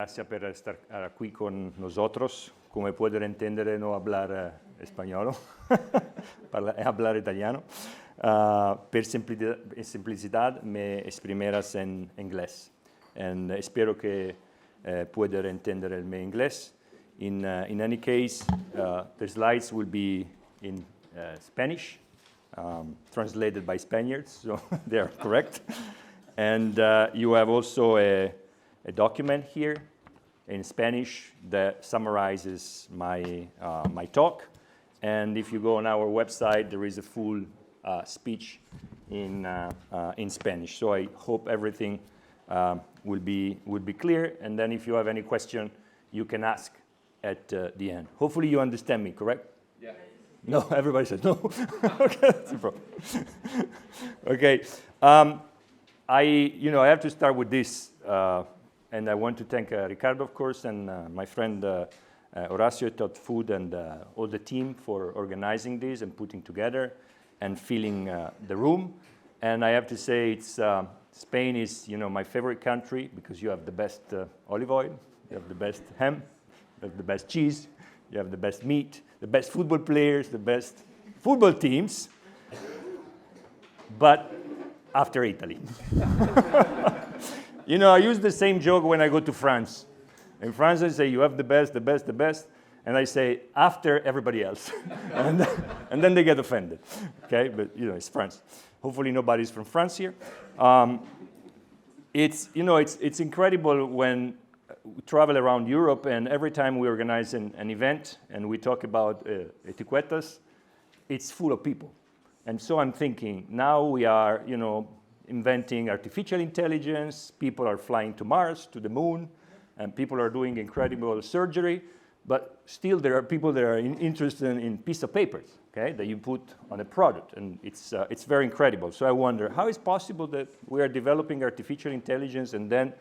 Gracias por estar aquí con nosotros. Como pueden entender, no hablar español, hablar italiano. Per simplicidad me exprimerás en inglés. And espero que puedan entender el inglés. In any case, the slides will be in Spanish, translated by Spaniards, so they are correct. And you have also a document here in Spanish that summarizes my talk. And if you go on our website, there is a full speech in Spanish. So I hope everything will be clear. And then if you have any question, you can ask at the end. Hopefully you understand me, correct? Yeah. No, everybody says no. Okay, that's the problem. Okay. I have to start with this. And I want to thank Ricardo, of course, and my friend Horacio at Food and all the team for organizing this and putting together and filling the room. And I have to say, Spain is my favorite country because you have the best olive oil, you have the best ham, you have the best cheese, you have the best meat, the best football players, the best football teams, but after Italy. I use the same joke when I go to France. In France, I say, you have the best, the best, the best. And I say, after everybody else. and then they get offended. Okay, but it's France. Hopefully nobody's from France here. It's incredible when we travel around Europe, and every time we organize an event and we talk about etiquetas, it's full of people. And so I'm thinking, now we are, inventing artificial intelligence, people are flying to Mars, to the moon, and people are doing incredible surgery, but still there are people that are interested in piece of papers, okay, that you put on a product, and it's very incredible. So I wonder, how is it possible that we are developing artificial intelligence and then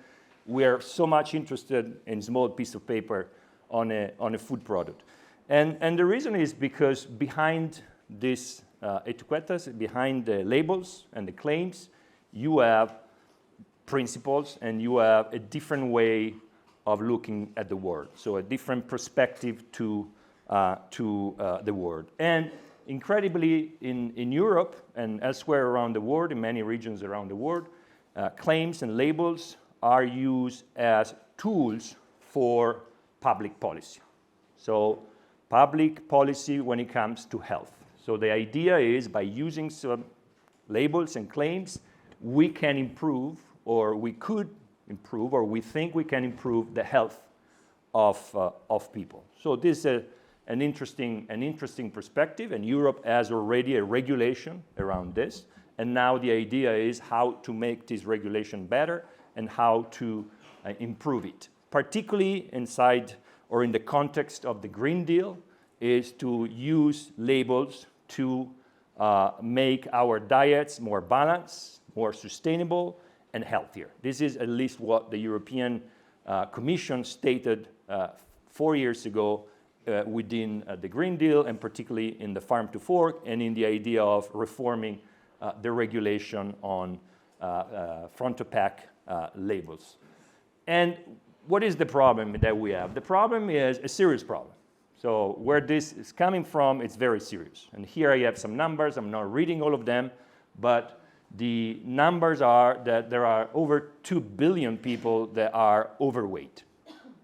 we are so much interested in small piece of paper on a food product? And the reason is because behind this etiquetas, behind the labels and the claims, you have principles and you have a different way of looking at the world, so a different perspective to the world. And incredibly, in Europe and elsewhere around the world, in many regions around the world, claims and labels are used as tools for public policy. So public policy when it comes to health. So the idea is by using some labels and claims, we can improve, or we could improve, or we think we can improve the health of people. So this is an interesting perspective, and Europe has already a regulation around this. And now the idea is how to make this regulation better and how to improve it. Particularly inside or in the context of the Green Deal is to use labels to make our diets more balanced, more sustainable, and healthier. This is at least what the European Commission stated 4 years ago within the Green Deal, and particularly in the Farm to Fork, and in the idea of reforming the regulation on front-to-pack labels. And what is the problem that we have? The problem is a serious problem. So where this is coming from, it's very serious. And here I have some numbers. I'm not reading all of them, but the numbers are that there are over 2 billion people that are overweight.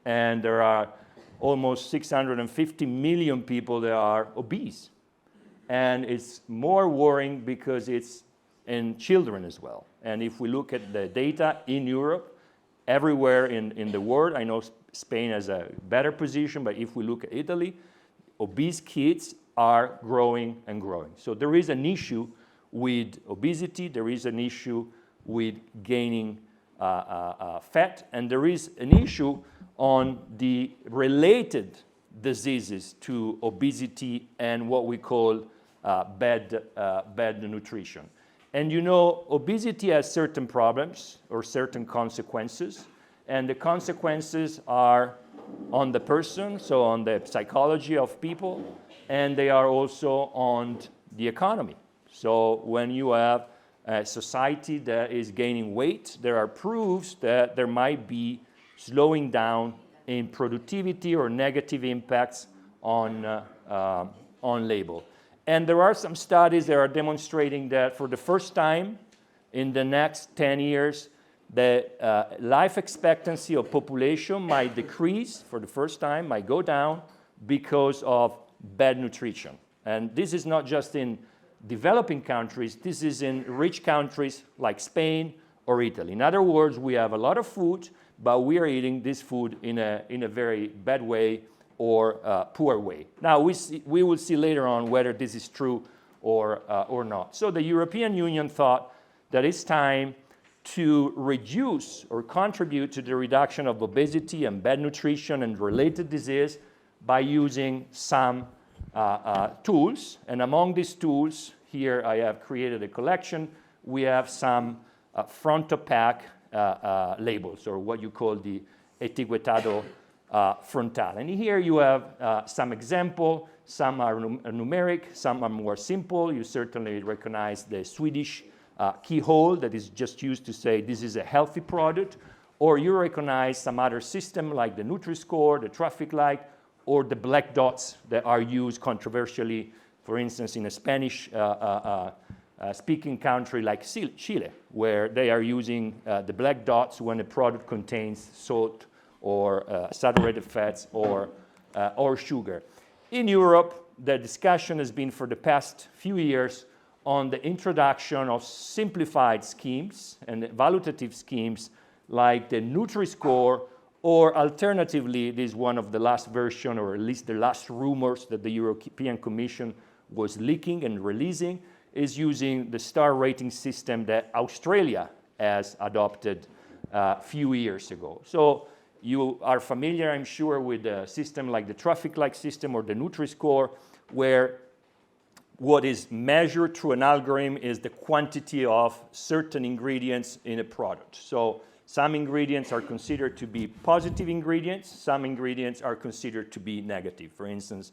And there are almost 650 million people that are obese. And it's more worrying because it's in children as well. And if we look at the data in Europe, everywhere in the world, I know Spain has a better position, but if we look at Italy, obese kids are growing and growing. So there is an issue with obesity, there is an issue with gaining fat, and there is an issue on the related diseases to obesity and what we call bad nutrition. And obesity has certain problems or certain consequences, and the consequences are on the person, so on the psychology of people, and they are also on the economy. So when you have a society that is gaining weight, there are proofs that there might be slowing down in productivity or negative impacts on label. And there are some studies that are demonstrating that for the first time in the next 10 years, the life expectancy of population might decrease for the first time, might go down because of bad nutrition. And this is not just in developing countries, this is in rich countries like Spain or Italy. In other words, we have a lot of food, but we are eating this food in a very bad way or poor way. Now, we will see later on whether this is true or not. So the European Union thought that it's time to reduce or contribute to the reduction of obesity and bad nutrition and related disease by using some tools. And among these tools, here I have created a collection. We have some front-of-pack labels, or what you call the etiquetado frontal. And here you have some example. Some are numeric, some are more simple. You certainly recognize the Swedish keyhole that is just used to say this is a healthy product, or you recognize some other system like the Nutri-Score, the traffic light, or the black dots that are used controversially, for instance, in a Spanish speaking country like Chile, where they are using the black dots when a product contains salt or saturated fats or sugar. In Europe, the discussion has been for the past few years on the introduction of simplified schemes and evaluative schemes like the Nutri-Score, or alternatively, this is one of the last version, or at least the last rumors that the European Commission was leaking and releasing, is using the star rating system that Australia has adopted a few years ago. So you are familiar, I'm sure, with a system like the traffic light system or the Nutri-Score, where what is measured through an algorithm is the quantity of certain ingredients in a product. So some ingredients are considered to be positive ingredients, some ingredients are considered to be negative. For instance,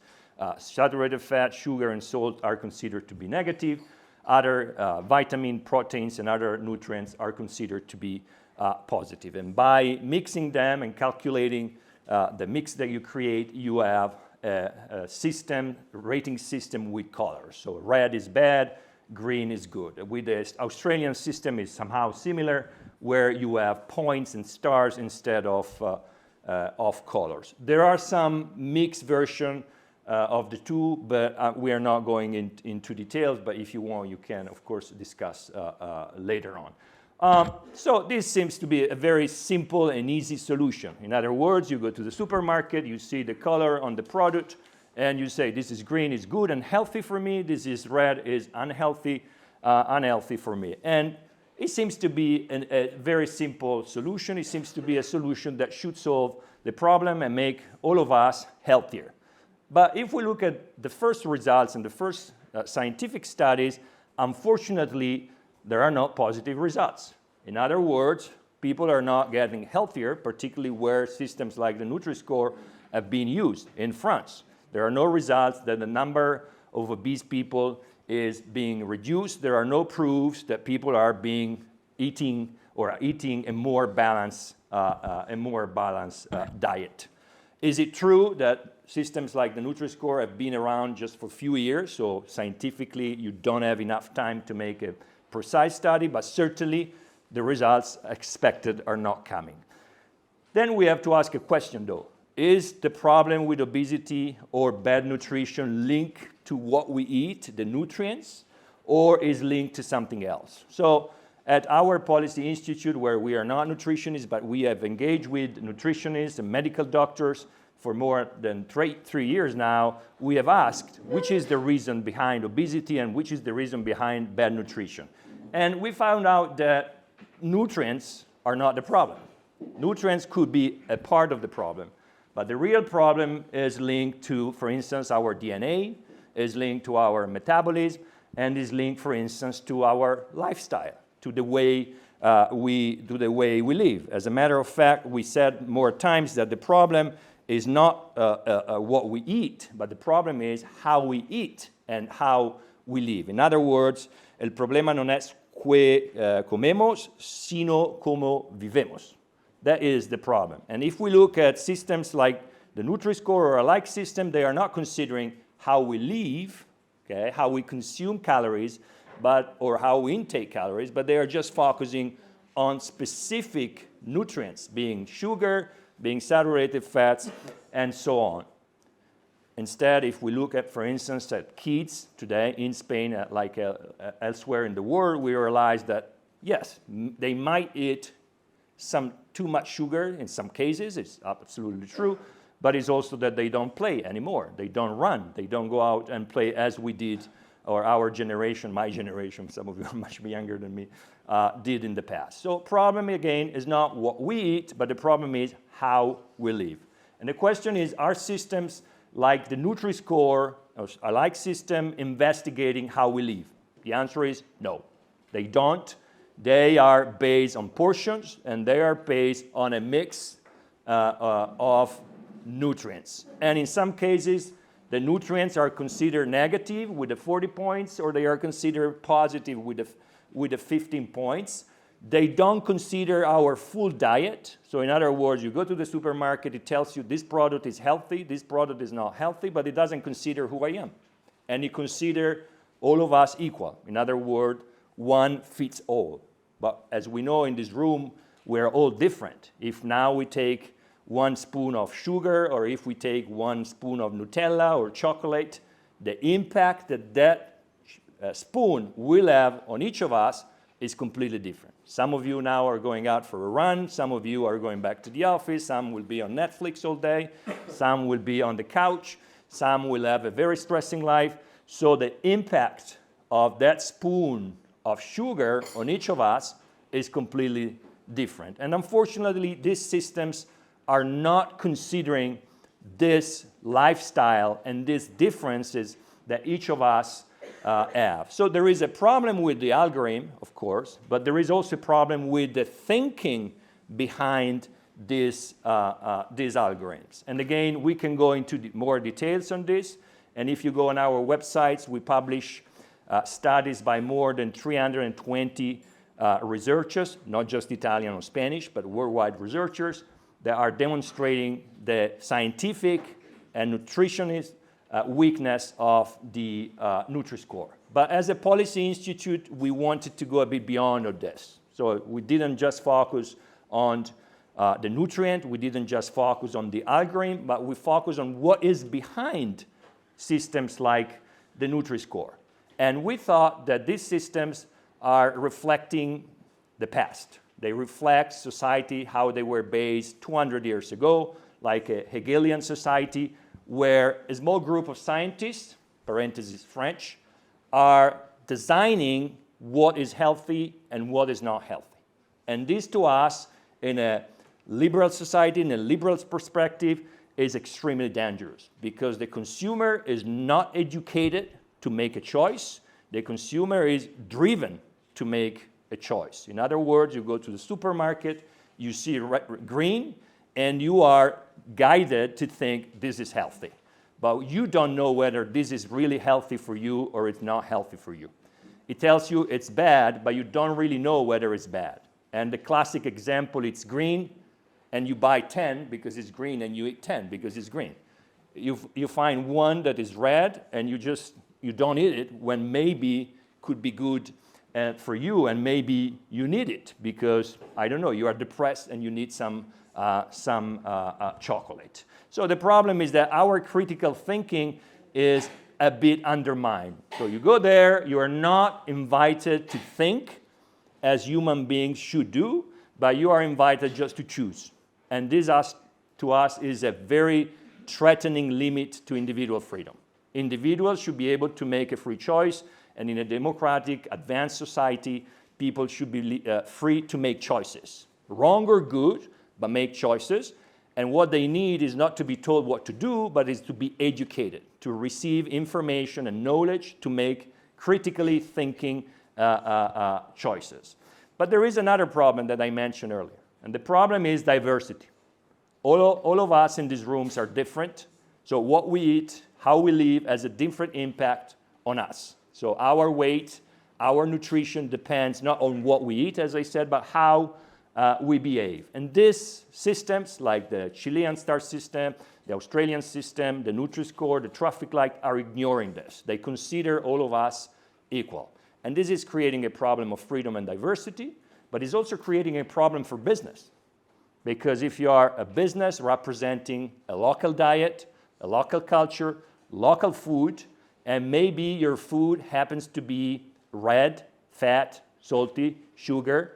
saturated fat, sugar, and salt are considered to be negative. Other vitamin, proteins, and other nutrients are considered to be positive. And by mixing them and calculating the mix that you create, you have a system, rating system with colors. So red is bad, green is good. With the Australian system, is somehow similar, where you have points and stars instead of colors. There are some mixed version of the two, but we are not going into details, but if you want, you can, of course, discuss later on. So this seems to be a very simple and easy solution. In other words, you go to the supermarket, you see the color on the product, and you say, this is green, is good and healthy for me. This is red, is unhealthy for me. And it seems to be a very simple solution. It seems to be a solution that should solve the problem and make all of us healthier. But if we look at the first results and the first scientific studies, unfortunately, there are not positive results. In other words, people are not getting healthier, particularly where systems like the Nutri-Score have been used. In France, there are no results that the number of obese people is being reduced. There are no proofs that people are eating a more balanced diet. Is it true that systems like the Nutri-Score have been around just for a few years, so scientifically you don't have enough time to make a precise study, but certainly the results expected are not coming. Then we have to ask a question though. Is the problem with obesity or bad nutrition linked to what we eat, the nutrients, or is linked to something else? So at our Policy Institute, where we are not nutritionists, but we have engaged with nutritionists and medical doctors for more than three years now, we have asked which is the reason behind obesity and which is the reason behind bad nutrition. And we found out that nutrients are not the problem. Nutrients could be a part of the problem, but the real problem is linked to, for instance, our DNA, is linked to our metabolism, and is linked, for instance, to our lifestyle, to the way we live. As a matter of fact, we said more times that the problem is not what we eat, but the problem is how we eat and how we live. In other words, el problema no es qué comemos, sino cómo vivemos. That is the problem. And if we look at systems like the Nutri-Score or a like system, they are not considering how we live, okay, how we consume calories, or how we intake calories, but they are just focusing on specific nutrients, being sugar, being saturated fats, and so on. Instead, if we look at, for instance, at kids today in Spain, like elsewhere in the world, we realize that, yes, they might eat some too much sugar in some cases, it's absolutely true, but it's also that they don't play anymore. They don't run. They don't go out and play as we did, or our generation, my generation, some of you are much younger than me, did in the past. So problem, again, is not what we eat, but the problem is how we live. And the question is, are systems like the Nutri-Score, a like system, investigating how we live? The answer is no, they don't. They are based on portions, and they are based on a mix of nutrients. And in some cases, the nutrients are considered negative with the 40 points, or they are considered positive with the 15 points. They don't consider our full diet. So in other words, you go to the supermarket, it tells you this product is healthy, this product is not healthy, but it doesn't consider who I am. And it considers all of us equal. In other words, one fits all. But as we know in this room, we're all different. If now we take 1 spoon of sugar, or if we take 1 spoon of Nutella or chocolate, the impact that spoon will have on each of us is completely different. Some of you now are going out for a run, some of you are going back to the office, some will be on Netflix all day, some will be on the couch, some will have a very stressing life. So the impact of that spoon of sugar on each of us is completely different. And unfortunately, these systems are not considering this lifestyle and these differences that each of us have. So there is a problem with the algorithm, of course, but there is also a problem with the thinking behind these algorithms. And again, we can go into more details on this. And if you go on our websites, we publish studies by more than 320 researchers, not just Italian or Spanish, but worldwide researchers that are demonstrating the scientific and nutritionist weakness of the Nutri-Score. But as a policy institute, we wanted to go a bit beyond of this. So we didn't just focus on the nutrient, we didn't just focus on the algorithm, but we focus on what is behind systems like the Nutri-Score. And we thought that these systems are reflecting the past. They reflect society, how they were based 200 years ago, like a Hegelian society, where a small group of scientists, parentheses French, are designing what is healthy and what is not healthy. And this to us, in a liberal society, in a liberal perspective, is extremely dangerous because the consumer is not educated to make a choice. The consumer is driven to make a choice. In other words, you go to the supermarket, you see green, and you are guided to think this is healthy. But you don't know whether this is really healthy for you or it's not healthy for you. It tells you it's bad, but you don't really know whether it's bad. And the classic example, it's green, and you buy 10 because it's green, and you eat 10 because it's green. You find one that is red, and you don't eat it when maybe could be good for you, and maybe you need it because, I don't know, you are depressed and you need some chocolate. So the problem is that our critical thinking is a bit undermined. So you go there, you are not invited to think as human beings should do, but you are invited just to choose. And this, to us, is a very threatening limit to individual freedom. Individuals should be able to make a free choice, and in a democratic, advanced society, people should be free to make choices. Wrong or good, but make choices. And what they need is not to be told what to do, but is to be educated, to receive information and knowledge to make critically thinking choices. But there is another problem that I mentioned earlier, and the problem is diversity. All of us in these rooms are different, so what we eat, how we live has a different impact on us. So our weight, our nutrition depends not on what we eat, as I said, but how we behave. And these systems, like the Chilean star system, the Australian system, the Nutri-Score, the traffic light, are ignoring this. They consider all of us equal. And this is creating a problem of freedom and diversity, but it's also creating a problem for business. Because if you are a business representing a local diet, a local culture, local food, and maybe your food happens to be red, fat, salty, sugar,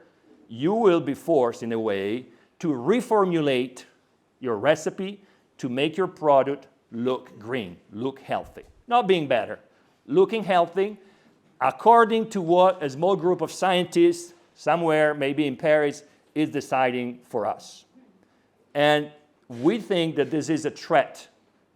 you will be forced in a way to reformulate your recipe to make your product look green, look healthy. Not being better, looking healthy according to what a small group of scientists somewhere, maybe in Paris, is deciding for us. And we think that this is a threat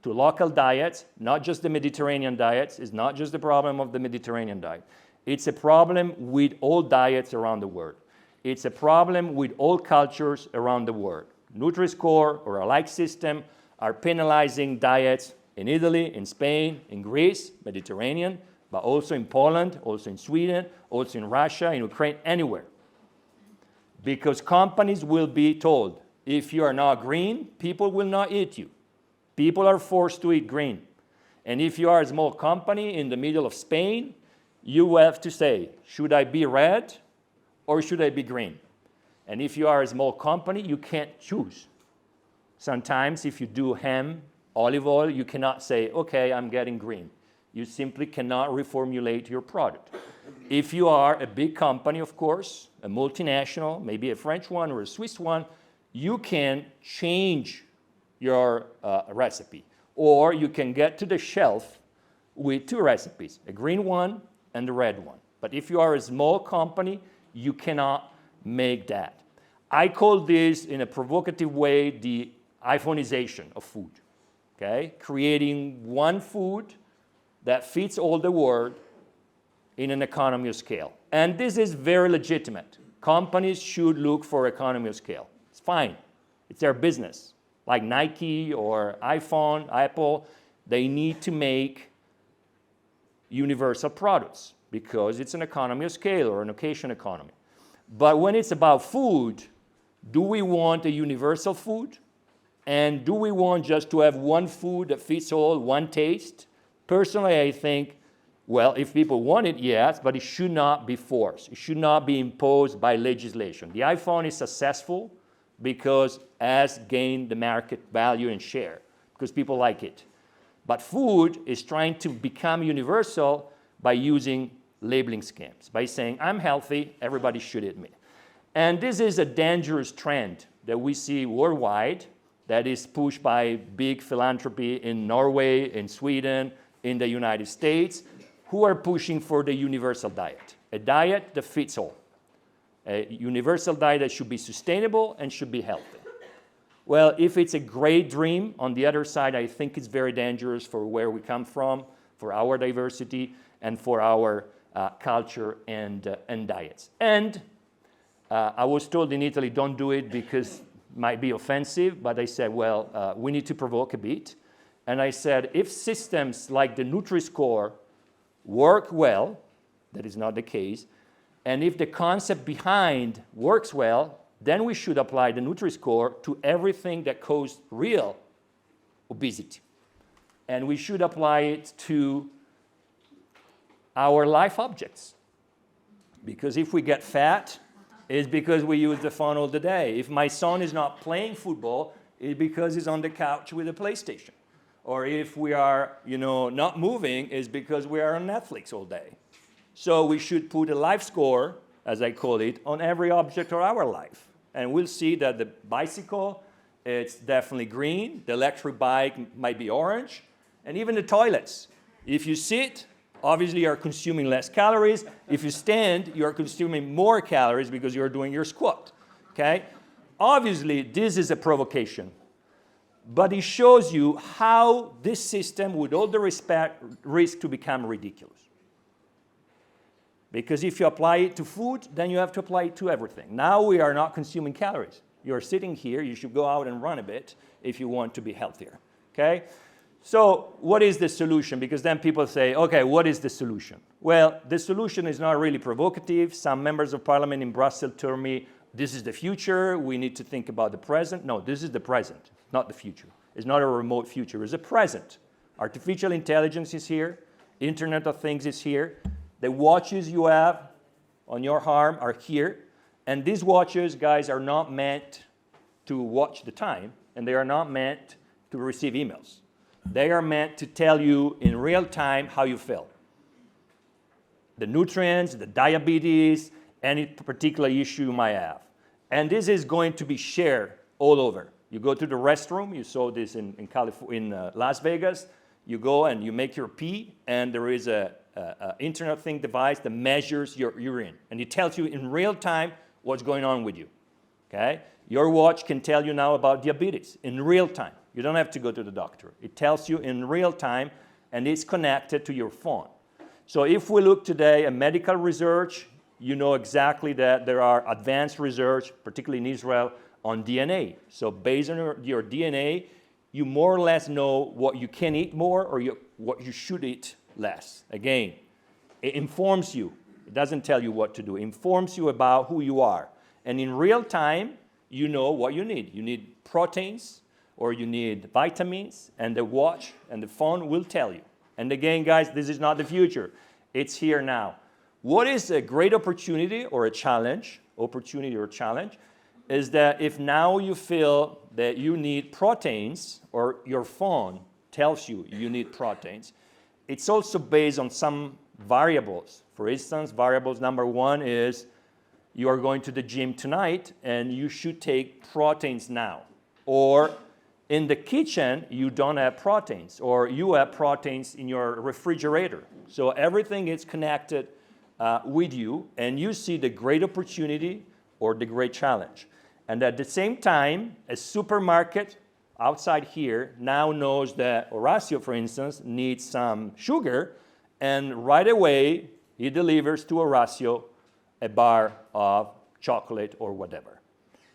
to local diets, not just the Mediterranean diets. It's not just the problem of the Mediterranean diet. It's a problem with all diets around the world. It's a problem with all cultures around the world. Nutri-Score or a like system are penalizing diets in Italy, in Spain, in Greece, Mediterranean, but also in Poland, also in Sweden, also in Russia, in Ukraine, anywhere. Because companies will be told, if you are not green, people will not eat you. People are forced to eat green. And if you are a small company in the middle of Spain, you have to say, should I be red or should I be green? And if you are a small company, you can't choose. Sometimes if you do ham, olive oil, you cannot say, okay, I'm getting green. You simply cannot reformulate your product. If you are a big company, of course, a multinational, maybe a French one or a Swiss one, you can change your recipe. Or you can get to the shelf with two recipes, a green one and a red one. But if you are a small company, you cannot make that. I call this, in a provocative way, the iPhoneization of food, okay? Creating one food that fits all the world in an economy of scale. And this is very legitimate. Companies should look for economy of scale. It's fine. It's their business. Like Nike or iPhone, Apple, they need to make universal products because it's an economy of scale or an occasion economy. But when it's about food, do we want a universal food? And do we want just to have one food that fits all, one taste? Personally, I think, well, if people want it, yes, but it should not be forced. It should not be imposed by legislation. The iPhone is successful because it has gained the market value and share, because people like it. But food is trying to become universal by using labeling schemes, by saying, I'm healthy, everybody should eat me. And this is a dangerous trend that we see worldwide that is pushed by big philanthropy in Norway, in Sweden, in the United States, who are pushing for the universal diet, a diet that fits all, a universal diet that should be sustainable and should be healthy. Well, if it's a great dream, on the other side, I think it's very dangerous for where we come from, for our diversity, and for our culture and diets. And I was told in Italy, don't do it because it might be offensive, but I said, well, we need to provoke a bit. And I said, if systems like the Nutri-Score work well, that is not the case, and if the concept behind works well, then we should apply the Nutri-Score to everything that causes real obesity. And we should apply it to our life objects. Because if we get fat, it's because we use the phone all the day. If my son is not playing football, it's because he's on the couch with a PlayStation. Or if we are, not moving, it's because we are on Netflix all day. So we should put a life score, as I call it, on every object of our life. And we'll see that the bicycle, it's definitely green. The electric bike might be orange. And even the toilets. If you sit, obviously you're consuming less calories. If you stand, you're consuming more calories because you're doing your squat, okay? Obviously, this is a provocation. But it shows you how this system, with all the respect, risks to become ridiculous. Because if you apply it to food, then you have to apply it to everything. Now we are not consuming calories. You're sitting here, you should go out and run a bit if you want to be healthier, okay? So what is the solution? Because then people say, okay, what is the solution? Well, the solution is not really provocative. Some members of parliament in Brussels told me, this is the future, we need to think about the present. No, this is the present, not the future. It's not a remote future, it's a present. Artificial intelligence is here, Internet of Things is here, the watches you have on your arm are here, and these watches, guys, are not meant to watch the time, and they are not meant to receive emails. They are meant to tell you in real time how you feel. The nutrients, the diabetes, any particular issue you might have. And this is going to be shared all over. You go to the restroom, you saw this in Las Vegas, you go and you make your pee, and there is a Internet of Things device that measures your urine, and it tells you in real time what's going on with you, okay? Your watch can tell you now about diabetes in real time. You don't have to go to the doctor. It tells you in real time, and it's connected to your phone. So if we look today at medical research, you know exactly that there are advanced research, particularly in Israel, on DNA. So based on your DNA, you more or less know what you can eat more or what you should eat less. Again, it informs you. It doesn't tell you what to do. It informs you about who you are. And in real time, you know what you need. You need proteins or you need vitamins, and the watch and the phone will tell you. And again, guys, this is not the future. It's here now. What is a great opportunity or a challenge, is that if now you feel that you need proteins or your phone tells you you need proteins, it's also based on some variables. For instance, variables number one is you are going to the gym tonight and you should take proteins now. Or in the kitchen, you don't have proteins, or you have proteins in your refrigerator. So everything is connected with you, and you see the great opportunity or the great challenge. And at the same time, a supermarket outside here now knows that Horacio, for instance, needs some sugar, and right away, he delivers to Horacio a bar of chocolate or whatever.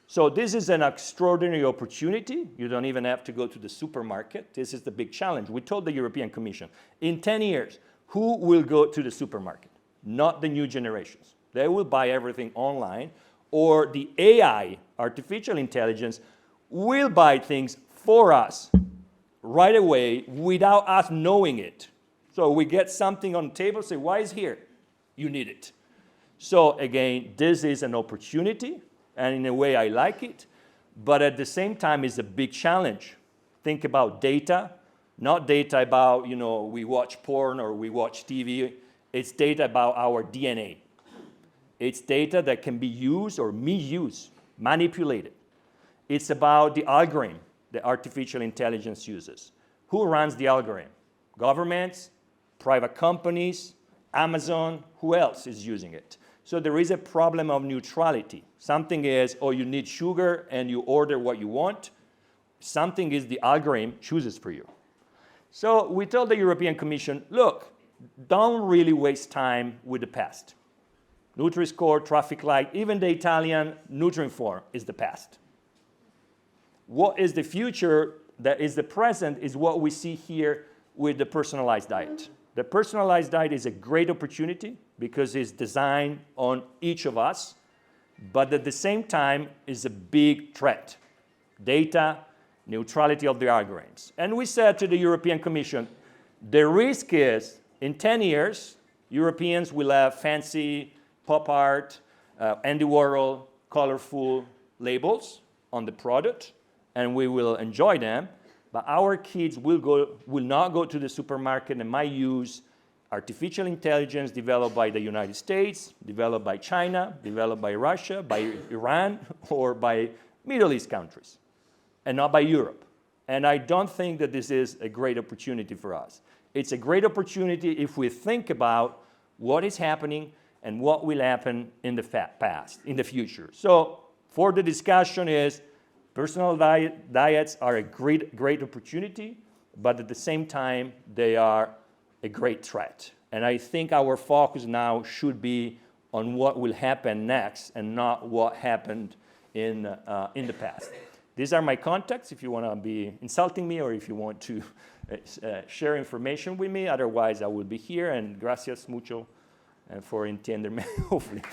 So this is an extraordinary opportunity. You don't even have to go to the supermarket. This is the big challenge. We told the European Commission, in 10 years, who will go to the supermarket? Not the new generations. They will buy everything online, or the AI, artificial intelligence, will buy things for us right away without us knowing it. So we get something on the table, say, why is here? You need it. So again, this is an opportunity, and in a way I like it, but at the same time it's a big challenge. Think about data, not data about, we watch porn or we watch TV. It's data about our DNA. It's data that can be used or misused, manipulated. It's about the algorithm that artificial intelligence uses. Who runs the algorithm? Governments, private companies, Amazon, who else is using it? So there is a problem of neutrality. Something is, you need sugar and you order what you want. Something is the algorithm chooses for you. So we told the European Commission, look, don't really waste time with the past. Nutri-Score, traffic light, even the Italian Nutri-Inform is the past. What is the future that is the present is what we see here with the personalized diet. The personalized diet is a great opportunity because it's designed on each of us, but at the same time is a big threat. Data, neutrality of the algorithms. And we said to the European Commission, the risk is in 10 years, Europeans will have fancy pop art, Andy Warhol, colorful labels on the product, and we will enjoy them. But our kids will not go to the supermarket and might use artificial intelligence developed by the United States, developed by China, developed by Russia, by Iran, or by Middle East countries, and not by Europe. And I don't think that this is a great opportunity for us. It's a great opportunity if we think about what is happening and what will happen in the past, in the future. So for the discussion is, personal diets are a great opportunity, but at the same time, they are a great threat. And I think our focus now should be on what will happen next and not what happened in the past. These are my contacts if you want to be insulting me or if you want to share information with me. Otherwise, I will be here. And gracias mucho for entenderme, hopefully.